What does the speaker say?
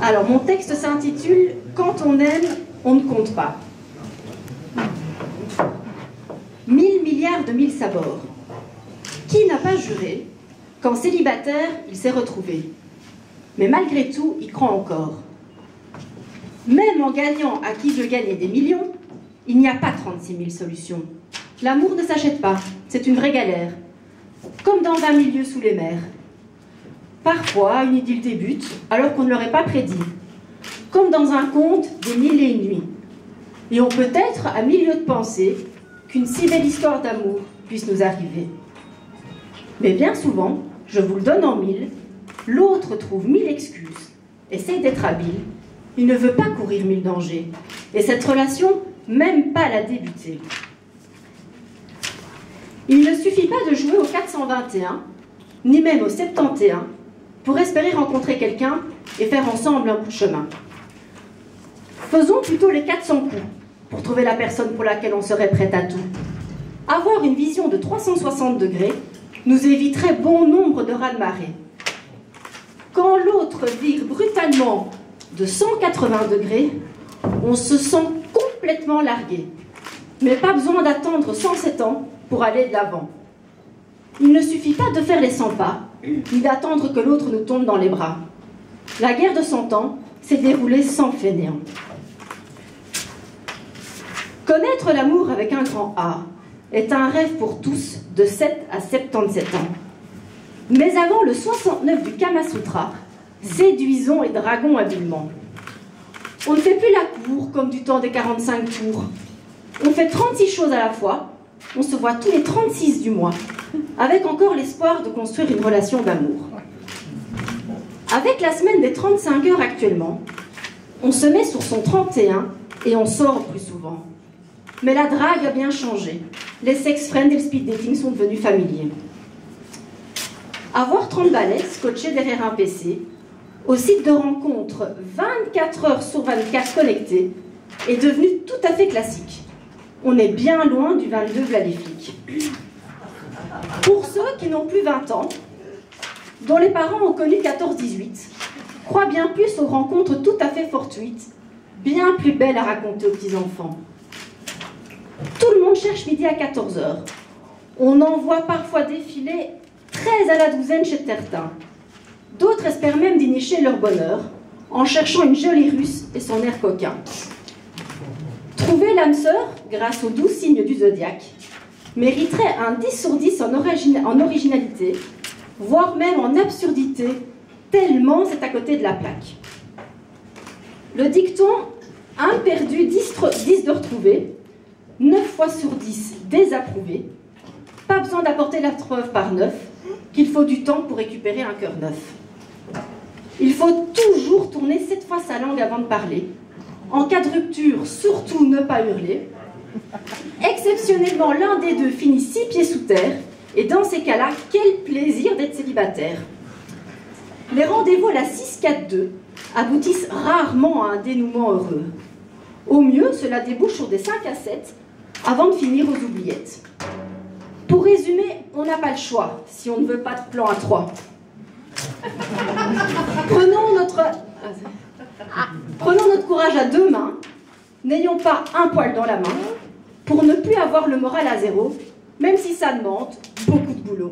Alors, mon texte s'intitule « Quand on aime, on ne compte pas ». 1000 milliards de mille sabords. Qui n'a pas juré qu'en célibataire, il s'est retrouvé? Mais malgré tout, il croit encore. Même en gagnant à qui veut gagner des millions, il n'y a pas 36 000 solutions. L'amour ne s'achète pas, c'est une vraie galère. Comme dans 20 milieux sous les mers. Parfois, une idylle débute alors qu'on ne l'aurait pas prédit. Comme dans un conte des 1001 nuits. Et on peut être à milieu de penser qu'une si belle histoire d'amour puisse nous arriver. Mais bien souvent, je vous le donne en mille, l'autre trouve 1000 excuses, essaye d'être habile, il ne veut pas courir 1000 dangers, et cette relation, même pas la débuter. Il ne suffit pas de jouer au 421, ni même au 71, pour espérer rencontrer quelqu'un et faire ensemble un bout de chemin. Faisons plutôt les 400 coups, pour trouver la personne pour laquelle on serait prête à tout. Avoir une vision de 360 degrés nous éviterait bon nombre de raz-de-marée. Quand l'autre vire brutalement de 180 degrés, on se sent complètement largué. Mais pas besoin d'attendre 107 ans pour aller de l'avant. Il ne suffit pas de faire les 100 pas, ni d'attendre que l'autre nous tombe dans les bras. La guerre de 100 ans s'est déroulée sans fainéant. Connaître l'amour avec un grand A est un rêve pour tous de 7 à 77 ans. Mais avant le 69 du Kama Sutra, séduisons et draguons habilement. On ne fait plus la cour comme du temps des 45 tours. On fait 36 choses à la fois, on se voit tous les 36 du mois, avec encore l'espoir de construire une relation d'amour. Avec la semaine des 35 heures actuellement, on se met sur son 31 et on sort plus souvent. Mais la drague a bien changé. Les sex friends et le speed dating sont devenus familiers. Avoir 30 balais scotchés derrière un PC, au site de rencontre 24 heures sur 24 connectés, est devenu tout à fait classique. On est bien loin du 22 v'là les flics. Pour ceux qui n'ont plus 20 ans, dont les parents ont connu 14-18, croient bien plus aux rencontres tout à fait fortuites, bien plus belles à raconter aux petits-enfants. Tout le monde cherche midi à 14 h. On en voit parfois défiler 13 à la douzaine chez certains. D'autres espèrent même dénicher leur bonheur en cherchant une jolie russe et son air coquin. Trouver l'âme sœur, grâce aux 12 signes du zodiaque, mériterait un 10 sur 10 en originalité, voire même en absurdité, tellement c'est à côté de la plaque. Le dicton « un perdu, 10 de retrouvé », 9 fois sur 10 désapprouvé, pas besoin d'apporter la preuve par 9, qu'il faut du temps pour récupérer un cœur neuf. Il faut toujours tourner 7 fois sa langue avant de parler. En cas de rupture, surtout ne pas hurler. Exceptionnellement, l'un des deux finit 6 pieds sous terre, et dans ces cas-là, quel plaisir d'être célibataire. Les rendez-vous à la 6-4-2 aboutissent rarement à un dénouement heureux. Au mieux, cela débouche sur des 5 à 7 avant de finir aux oubliettes. Pour résumer, on n'a pas le choix si on ne veut pas de plan à 3. Prenons notre courage à 2 mains, n'ayons pas un poil dans la main, pour ne plus avoir le moral à 0, même si ça demande beaucoup de boulot.